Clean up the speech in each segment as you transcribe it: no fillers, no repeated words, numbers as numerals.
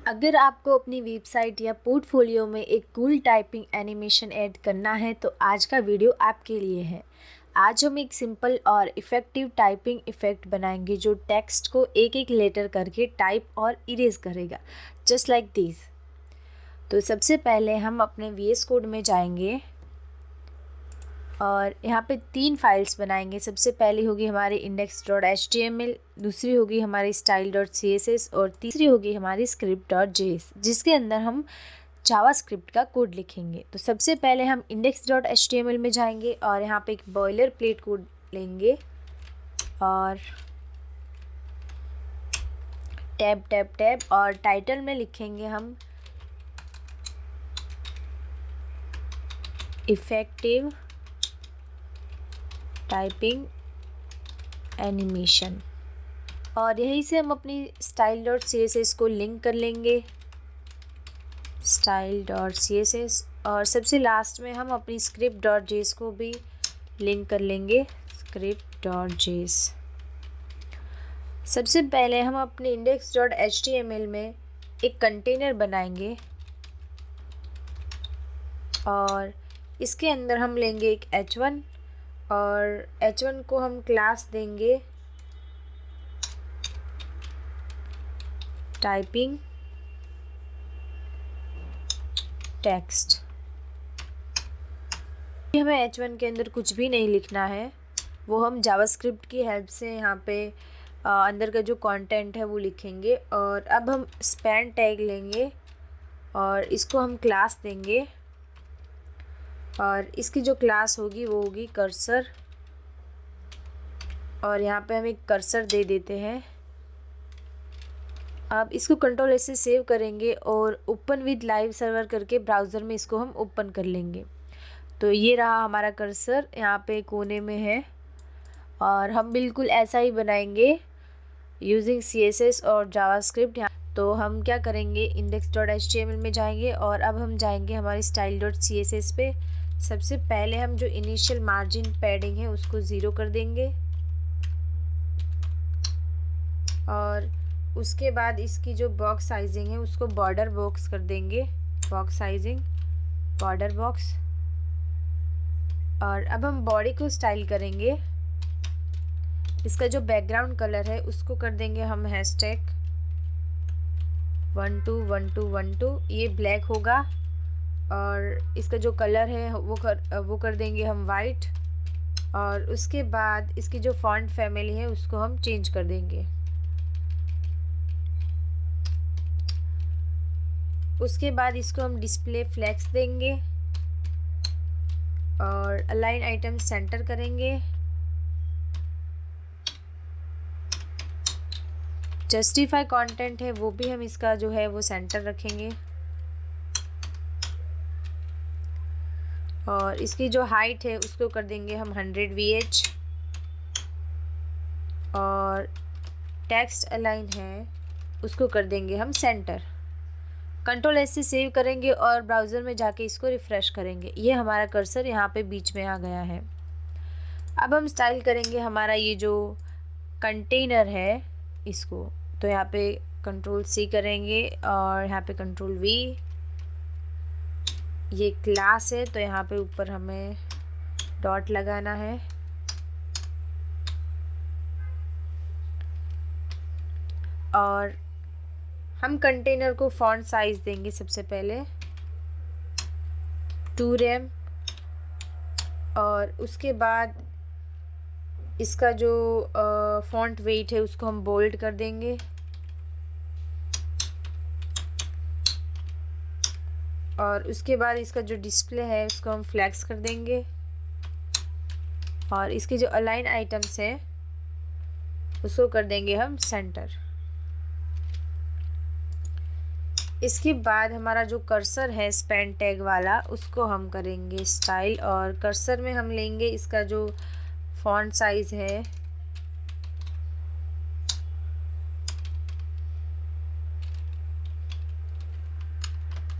अगर आपको अपनी वेबसाइट या पोर्टफोलियो में एक कूल टाइपिंग एनिमेशन ऐड करना है तो आज का वीडियो आपके लिए है। आज हम एक सिंपल और इफ़ेक्टिव टाइपिंग इफ़ेक्ट बनाएंगे जो टेक्स्ट को एक एक लेटर करके टाइप और इरेज करेगा, जस्ट लाइक दिस। तो सबसे पहले हम अपने VS कोड में जाएंगे और यहाँ पे 3 फाइल्स बनाएंगे। सबसे पहली होगी हमारी index.html, दूसरी होगी हमारी style.css और तीसरी होगी हमारी script.js, जिसके अंदर हम जावास्क्रिप्ट का कोड लिखेंगे। तो सबसे पहले हम index.html में जाएंगे और यहाँ पे एक बॉयलर प्लेट कोड लेंगे और टैब टैब टैब और टाइटल में लिखेंगे हम इफ़ेक्टिव टाइपिंग एनिमेशन, और यहीं से हम अपनी style.css को लिंक कर लेंगे, style.css, और सबसे लास्ट में हम अपनी script.js को भी लिंक कर लेंगे, script.js। सबसे पहले हम अपने index.html में एक कंटेनर बनाएंगे और इसके अंदर हम लेंगे एक h1 और h1 को हम क्लास देंगे टाइपिंग टेक्स्ट। हमें h1 के अंदर कुछ भी नहीं लिखना है, वो हम जावास्क्रिप्ट की हेल्प से यहाँ पे अंदर का जो कंटेंट है वो लिखेंगे। और अब हम स्पैन टैग लेंगे और इसको हम क्लास देंगे और इसकी जो क्लास होगी वो होगी कर्सर, और यहाँ पे हम एक कर्सर दे देते हैं। अब इसको Ctrl+S से सेव करेंगे और ओपन विद लाइव सर्वर करके ब्राउज़र में इसको हम ओपन कर लेंगे। तो ये रहा हमारा कर्सर, यहाँ पे कोने में है और हम बिल्कुल ऐसा ही बनाएंगे यूजिंग CSS और जावास्क्रिप्ट। तो हम क्या करेंगे, index.html में जाएंगे और अब हम जाएंगे हमारी style.css पे। सबसे पहले हम जो इनिशियल मार्जिन पैडिंग है उसको 0 कर देंगे और उसके बाद इसकी जो बॉक्स साइजिंग है उसको बॉर्डर बॉक्स कर देंगे, बॉक्स साइजिंग बॉर्डर बॉक्स। और अब हम बॉडी को स्टाइल करेंगे, इसका जो बैकग्राउंड कलर है उसको कर देंगे हम #121212, ये ब्लैक होगा, और इसका जो कलर है वो कर देंगे हम वाइट। और उसके बाद इसकी जो फॉन्ट फैमिली है उसको हम चेंज कर देंगे। उसके बाद इसको हम डिस्प्ले फ्लेक्स देंगे और अलाइन आइटम सेंटर करेंगे। जस्टिफाई कंटेंट है वो भी हम इसका जो है वो सेंटर रखेंगे और इसकी जो हाइट है उसको कर देंगे हम 100 VH, और टेक्स्ट अलाइन है उसको कर देंगे हम सेंटर। Ctrl+S से सेव करेंगे और ब्राउज़र में जाके इसको रिफ़्रेश करेंगे। ये हमारा कर्सर यहाँ पे बीच में आ गया है। अब हम स्टाइल करेंगे हमारा ये जो कंटेनर है इसको, तो यहाँ पे Ctrl+C करेंगे और यहाँ पे Ctrl+V। ये क्लास है तो यहाँ पे ऊपर हमें डॉट लगाना है और हम कंटेनर को फॉन्ट साइज देंगे सबसे पहले 2rem, और उसके बाद इसका जो फॉन्ट वेट है उसको हम बोल्ड कर देंगे और उसके बाद इसका जो डिस्प्ले है उसको हम फ्लैक्स कर देंगे और इसके जो अलाइन आइटम्स हैं उसको कर देंगे हम सेंटर। इसके बाद हमारा जो कर्सर है स्पैन टैग वाला उसको हम करेंगे स्टाइल, और कर्सर में हम लेंगे इसका जो फॉन्ट साइज है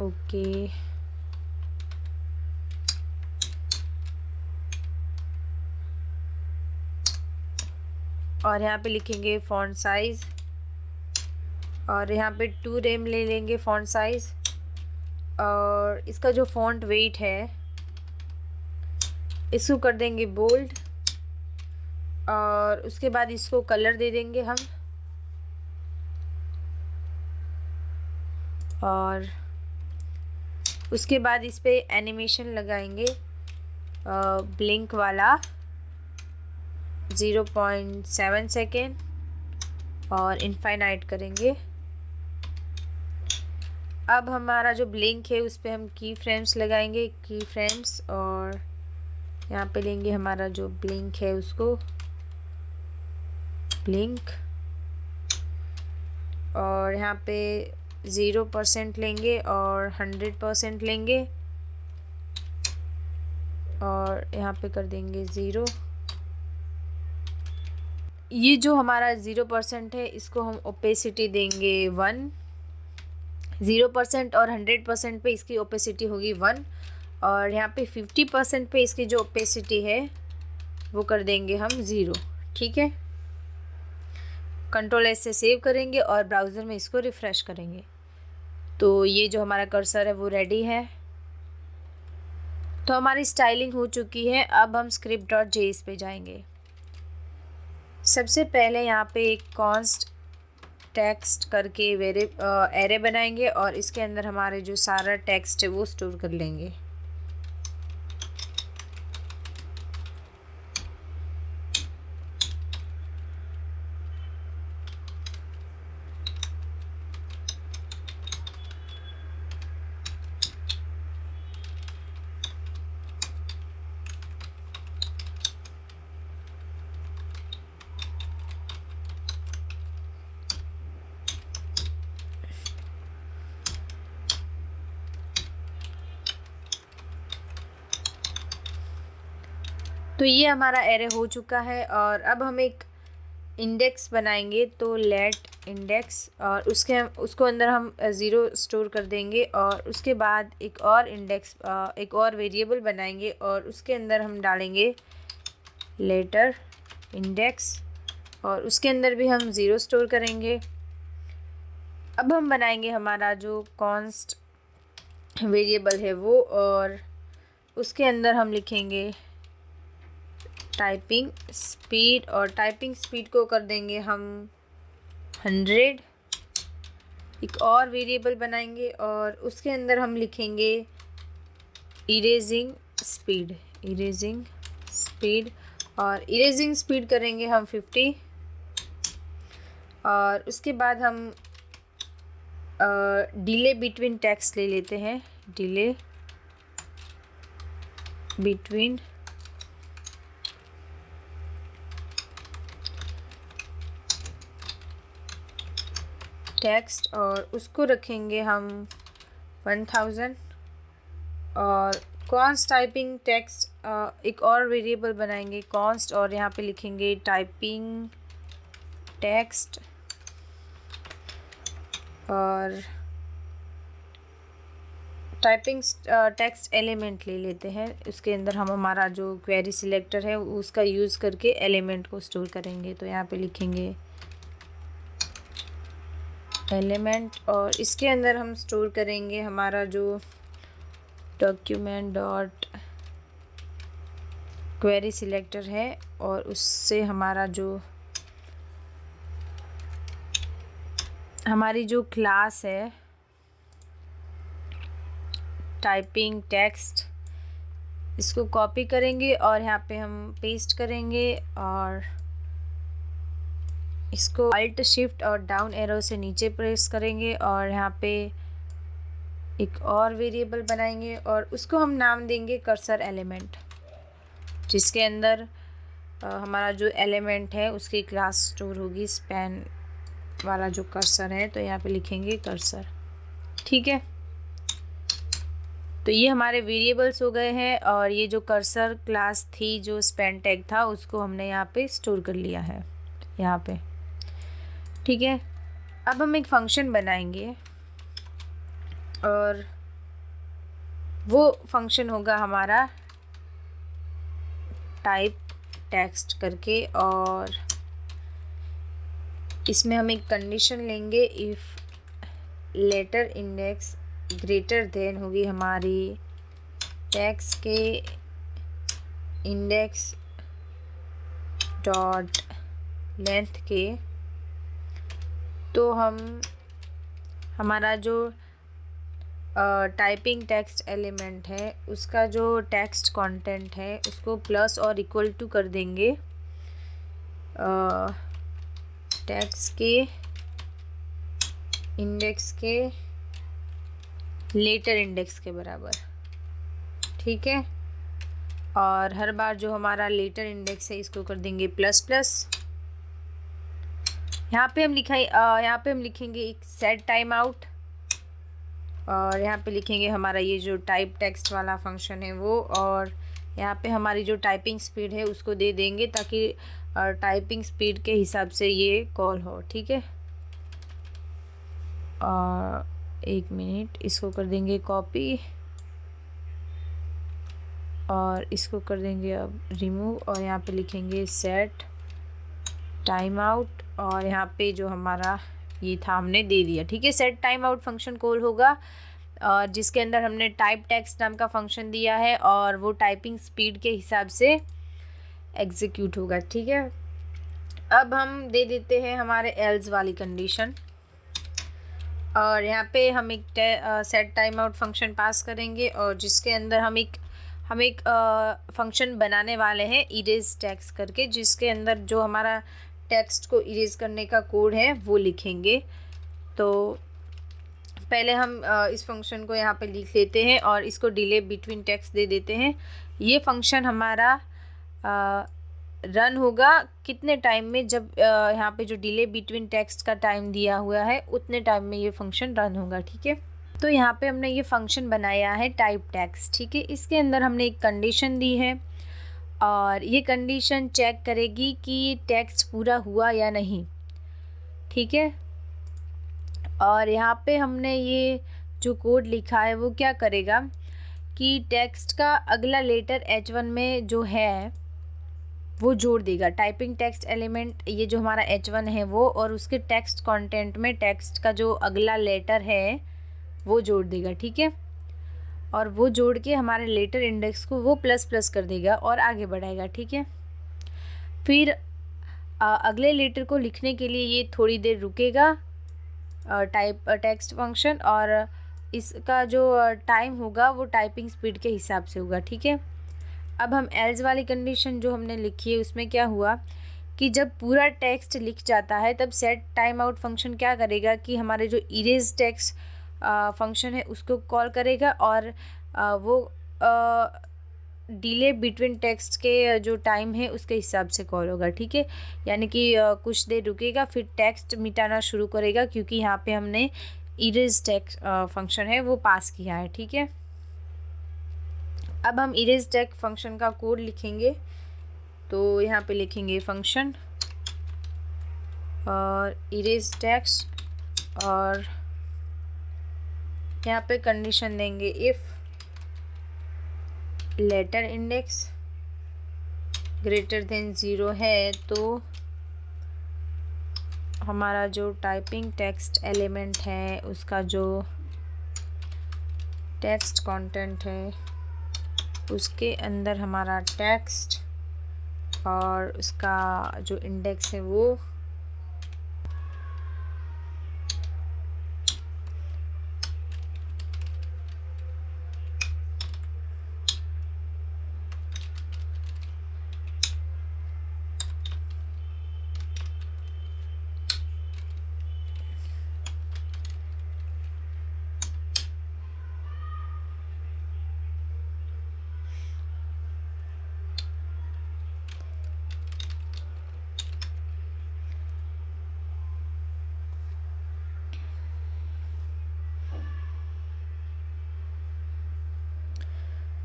ओके, और यहाँ पे लिखेंगे फॉन्ट साइज और यहाँ पे 2 रेम ले लेंगे फ़ॉन्ट साइज़, और इसका जो फ़ॉन्ट वेट है इसको कर देंगे बोल्ड, और उसके बाद इसको कलर दे देंगे हम, और उसके बाद इस पे एनिमेशन लगाएंगे ब्लिंक वाला 0.7 सेकेंड और इनफाइनाइट करेंगे। अब हमारा जो ब्लिंक है उस पे हम की फ्रेम्स लगाएंगे, की फ्रेम्स, और यहाँ पे लेंगे हमारा जो ब्लिंक है उसको ब्लिंक, और यहाँ पे 0% लेंगे और 100% लेंगे, और यहाँ पे कर देंगे 0। ये जो हमारा 0% है इसको हम ओपेसिटी देंगे 1। 0% और 100% पे इसकी ओपेसिटी होगी 1, और यहाँ पे 50% पे इसकी जो ओपेसिटी है वो कर देंगे हम 0। ठीक है, कंट्रोल एस से सेव करेंगे और ब्राउज़र में इसको रिफ़्रेश करेंगे। तो ये जो हमारा कर्सर है वो रेडी है। तो हमारी स्टाइलिंग हो चुकी है। अब हम script.js पे जाएंगे। सबसे पहले यहाँ पे एक कॉन्स्ट टेक्स्ट करके एरे बनाएंगे और इसके अंदर हमारे जो सारा टेक्स्ट है वो स्टोर कर लेंगे। तो ये हमारा एरे हो चुका है, और अब हम एक इंडेक्स बनाएंगे। तो लेट इंडेक्स, और उसको अंदर हम 0 स्टोर कर देंगे, और उसके बाद एक और इंडेक्स, एक और वेरिएबल बनाएंगे और उसके अंदर हम डालेंगे लेटर इंडेक्स, और उसके अंदर भी हम 0 स्टोर करेंगे। अब हम बनाएंगे हमारा जो कॉन्स्ट वेरिएबल है वो, और उसके अंदर हम लिखेंगे टाइपिंग स्पीड, और टाइपिंग स्पीड को कर देंगे हम 100। एक और वेरिएबल बनाएंगे और उसके अंदर हम लिखेंगे इरेजिंग स्पीड, और इरेजिंग स्पीड करेंगे हम 50। और उसके बाद हम डिले बिटवीन टेक्स्ट ले लेते हैं, डिले बिटवीन टेक्स्ट, और उसको रखेंगे हम 1000। और कॉन्स्ट टाइपिंग टेक्स्ट, एक और वेरिएबल बनाएंगे कॉन्स्ट, और यहाँ पे लिखेंगे टाइपिंग टेक्स्ट, और टाइपिंग टेक्स्ट एलिमेंट ले लेते हैं। उसके अंदर हम हमारा जो क्वेरी सिलेक्टर है उसका यूज़ करके एलिमेंट को स्टोर करेंगे। तो यहाँ पे लिखेंगे एलिमेंट, और इसके अंदर हम स्टोर करेंगे हमारा जो डॉक्यूमेंट डॉट क्वेरी सिलेक्टर है, और उससे हमारा जो हमारी जो क्लास है टाइपिंग टेक्स्ट, इसको कॉपी करेंगे और यहाँ पे हम पेस्ट करेंगे, और इसको अल्ट शिफ्ट और डाउन एरो से नीचे प्रेस करेंगे, और यहाँ पे एक और वेरिएबल बनाएंगे और उसको हम नाम देंगे कर्सर एलिमेंट, जिसके अंदर हमारा जो एलिमेंट है उसकी क्लास स्टोर होगी, स्पैन वाला जो कर्सर है। तो यहाँ पे लिखेंगे कर्सर। ठीक है, तो ये हमारे वेरिएबल्स हो गए हैं, और ये जो कर्सर क्लास थी जो स्पैन टैग था उसको हमने यहाँ पे स्टोर कर लिया है यहाँ पे। ठीक है, अब हम एक फंक्शन बनाएंगे और वो फंक्शन होगा हमारा टाइप टेक्स्ट करके, और इसमें हम एक कंडीशन लेंगे, if letter index greater than होगी हमारी टेक्स्ट के इंडेक्स डॉट लेंथ के, तो हम हमारा जो टाइपिंग टेक्स्ट एलिमेंट है उसका जो टेक्स्ट कंटेंट है उसको प्लस और इक्वल टू कर देंगे टेक्स्ट के इंडेक्स के लेटर इंडेक्स के बराबर, ठीक है। और हर बार जो हमारा लेटर इंडेक्स है इसको कर देंगे प्लस प्लस। यहाँ पे हम लिखेंगे एक सेट टाइम आउट, और यहाँ पे लिखेंगे हमारा ये जो टाइप टेक्स्ट वाला फंक्शन है वो, और यहाँ पे हमारी जो टाइपिंग स्पीड है उसको दे देंगे ताकि टाइपिंग स्पीड के हिसाब से ये कॉल हो, ठीक है। और एक मिनट, इसको कर देंगे कॉपी और इसको कर देंगे अब रिमूव, और यहाँ पे लिखेंगे सेट टाइम आउट, और यहाँ पे जो हमारा ये था हमने दे दिया, ठीक है। Set time out function call होगा और जिसके अंदर हमने टाइप टेक्स्ट नाम का फंक्शन दिया है और वो टाइपिंग स्पीड के हिसाब से एग्जीक्यूट होगा, ठीक है। अब हम दे देते हैं हमारे एल्स वाली कंडीशन, और यहाँ पे हम एक सेट टाइम आउट फंक्शन पास करेंगे और जिसके अंदर हम एक फंक्शन बनाने वाले हैं इरेज टेक्स्ट करके, जिसके अंदर जो हमारा टेक्स्ट को इरेज करने का कोड है वो लिखेंगे। तो पहले हम इस फंक्शन को यहाँ पे लिख लेते हैं और इसको डिले बिटवीन टेक्स्ट दे देते हैं। ये फंक्शन हमारा रन होगा कितने टाइम में, जब यहाँ पे जो डिले बिटवीन टेक्स्ट का टाइम दिया हुआ है उतने टाइम में ये फंक्शन रन होगा, ठीक है। तो यहाँ पे हमने ये फंक्शन बनाया है टाइप टेक्स्ट, ठीक है। इसके अंदर हमने एक कंडीशन दी है और ये कंडीशन चेक करेगी कि टेक्स्ट पूरा हुआ या नहीं, ठीक है। और यहाँ पे हमने ये जो कोड लिखा है वो क्या करेगा कि टेक्स्ट का अगला लेटर H1 में जो है वो जोड़ देगा, टाइपिंग टेक्स्ट एलिमेंट ये जो हमारा H1 है वो, और उसके टेक्स्ट कंटेंट में टेक्स्ट का जो अगला लेटर है वो जोड़ देगा, ठीक है। और वो जोड़ के हमारे लेटर इंडेक्स को वो प्लस प्लस कर देगा और आगे बढ़ाएगा, ठीक है। फिर अगले लेटर को लिखने के लिए ये थोड़ी देर रुकेगा टाइप टेक्स्ट फंक्शन, और इसका जो टाइम होगा वो टाइपिंग स्पीड के हिसाब से होगा, ठीक है। अब हम एल्स वाली कंडीशन जो हमने लिखी है उसमें क्या हुआ कि जब पूरा टेक्स्ट लिख जाता है तब सेट टाइम आउट फंक्शन क्या करेगा कि हमारे जो इरेज टेक्स्ट फंक्शन है उसको कॉल करेगा और वो डिले बिटवीन टेक्स्ट के जो टाइम है उसके हिसाब से कॉल होगा, ठीक है। यानी कि कुछ देर रुकेगा फिर टेक्स्ट मिटाना शुरू करेगा क्योंकि यहाँ पे हमने इरेज टेक्स्ट फंक्शन है वो पास किया है, ठीक है। अब हम इरेज टेक्स्ट फंक्शन का कोड लिखेंगे, तो यहाँ पे लिखेंगे फंक्शन और इरेज टेक्स्ट, और यहाँ पे कंडीशन देंगे if letter index greater than 0 है तो हमारा जो टाइपिंग टेक्स्ट एलिमेंट है उसका जो टेक्स्ट कंटेंट है उसके अंदर हमारा टेक्स्ट और उसका जो इंडेक्स है वो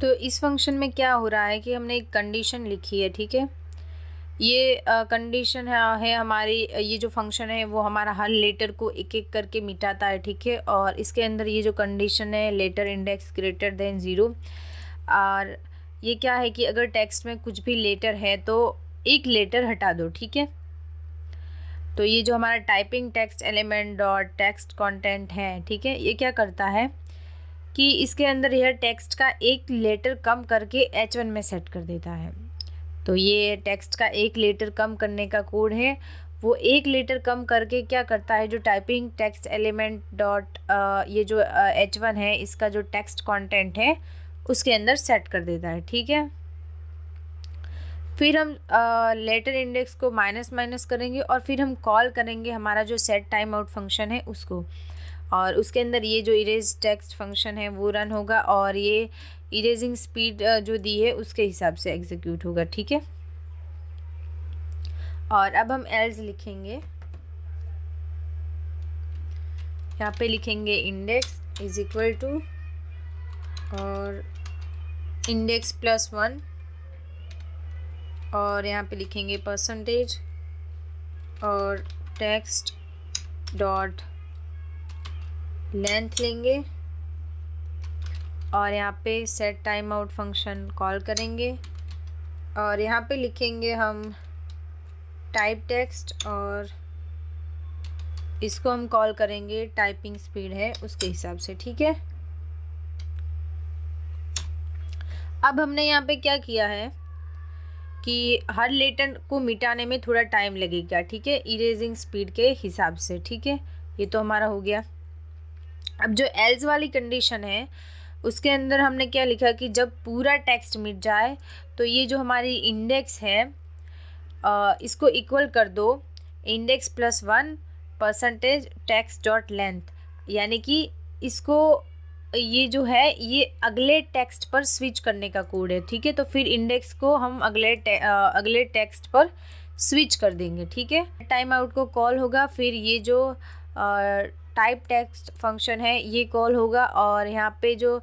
तो इस फंक्शन में क्या हो रहा है कि हमने एक कंडीशन लिखी है, ठीक है। ये कंडीशन है हमारी, ये जो फंक्शन है वो हमारा हर लेटर को एक एक करके मिटाता है, ठीक है। और इसके अंदर ये जो कंडीशन है लेटर इंडेक्स ग्रेटर देन 0, और ये क्या है कि अगर टेक्स्ट में कुछ भी लेटर है तो एक लेटर हटा दो, ठीक है। तो ये जो हमारा typing text element dot text content है, ठीक है, ये क्या करता है कि इसके अंदर यह टेक्स्ट का एक लेटर कम करके H1 में सेट कर देता है। तो ये टेक्स्ट का एक लेटर कम करने का कोड है, वो एक लेटर कम करके क्या करता है, जो टाइपिंग टेक्स्ट एलिमेंट डॉट ये जो H1 है, इसका जो टेक्स्ट कंटेंट है उसके अंदर सेट कर देता है, ठीक है। फिर हम लेटर इंडेक्स को माइनस माइनस करेंगे और फिर हम कॉल करेंगे हमारा जो सेट टाइम आउट फंक्शन है उसको, और उसके अंदर ये जो इरेज टेक्स्ट फंक्शन है वो रन होगा और ये इरेजिंग स्पीड जो दी है उसके हिसाब से एग्जीक्यूट होगा, ठीक है। और अब हम एल्स लिखेंगे, यहाँ पे लिखेंगे इंडेक्स इज इक्वल टू और इंडेक्स प्लस 1 और यहाँ पे लिखेंगे परसेंटेज और टेक्स्ट डॉट लेंथ लेंगे और यहाँ पे set time out function call करेंगे और यहाँ पे लिखेंगे हम टाइप टेक्स्ट और इसको हम कॉल करेंगे टाइपिंग स्पीड है उसके हिसाब से, ठीक है। अब हमने यहाँ पे क्या किया है कि हर लेटर को मिटाने में थोड़ा टाइम लगेगा, ठीक है, इरेजिंग स्पीड के हिसाब से, ठीक है। ये तो हमारा हो गया। अब जो एल्स वाली कंडीशन है उसके अंदर हमने क्या लिखा कि जब पूरा टेक्स्ट मिट जाए तो ये जो हमारी इंडेक्स है इसको इक्वल कर दो index plus 1 percentage text dot length, यानी कि इसको ये जो है ये अगले टेक्स्ट पर स्विच करने का कोड है, ठीक है। तो फिर इंडेक्स को हम अगले टेक्स्ट पर स्विच कर देंगे, ठीक है। टाइम आउट को कॉल होगा, फिर ये जो टाइप टेक्स्ट फंक्शन है ये कॉल होगा और यहाँ पे जो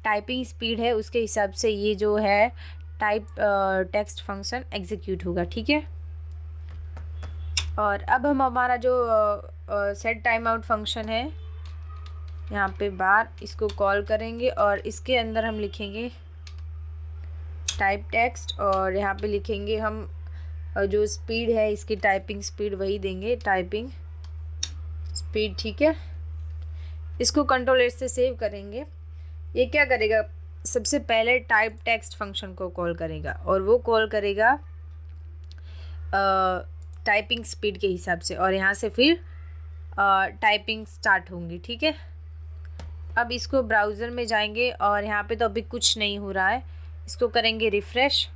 टाइपिंग स्पीड है उसके हिसाब से ये जो है टाइप टेक्स्ट फंक्शन एग्जीक्यूट होगा, ठीक है। और अब हम हमारा जो सेट टाइम आउट फंक्शन है यहाँ पे बार इसको कॉल करेंगे और इसके अंदर हम लिखेंगे टाइप टेक्स्ट और यहाँ पे लिखेंगे हम जो स्पीड है इसकी टाइपिंग स्पीड वही देंगे, टाइपिंग स्पीड, ठीक है। इसको कंट्रोल एस से सेव करेंगे। ये क्या करेगा, सबसे पहले टाइप टेक्स्ट फंक्शन को कॉल करेगा और वो कॉल करेगा टाइपिंग स्पीड के हिसाब से और यहाँ से फिर टाइपिंग स्टार्ट होंगी, ठीक है। अब इसको ब्राउज़र में जाएंगे और यहाँ पे तो अभी कुछ नहीं हो रहा है, इसको करेंगे रिफ़्रेश।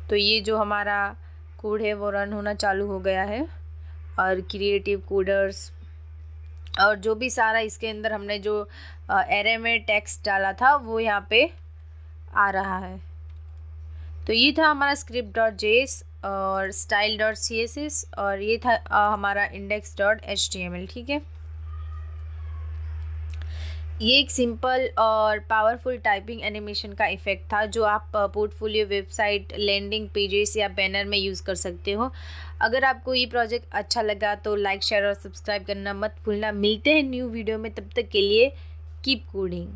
तो ये जो हमारा कोड है वो रन होना चालू हो गया है और क्रिएटिव कोडर्स और जो भी सारा इसके अंदर हमने जो एरे में टेक्स्ट डाला था वो यहाँ पे आ रहा है। तो ये था हमारा script.js और style.css और ये था हमारा index.html, ठीक है। ये एक सिंपल और पावरफुल टाइपिंग एनिमेशन का इफ़ेक्ट था जो आप पोर्टफोलियो, वेबसाइट, लैंडिंग पेजेस या बैनर में यूज़ कर सकते हो। अगर आपको ये प्रोजेक्ट अच्छा लगा तो लाइक, शेयर और सब्सक्राइब करना मत भूलना। मिलते हैं न्यू वीडियो में, तब तक के लिए कीप कोडिंग।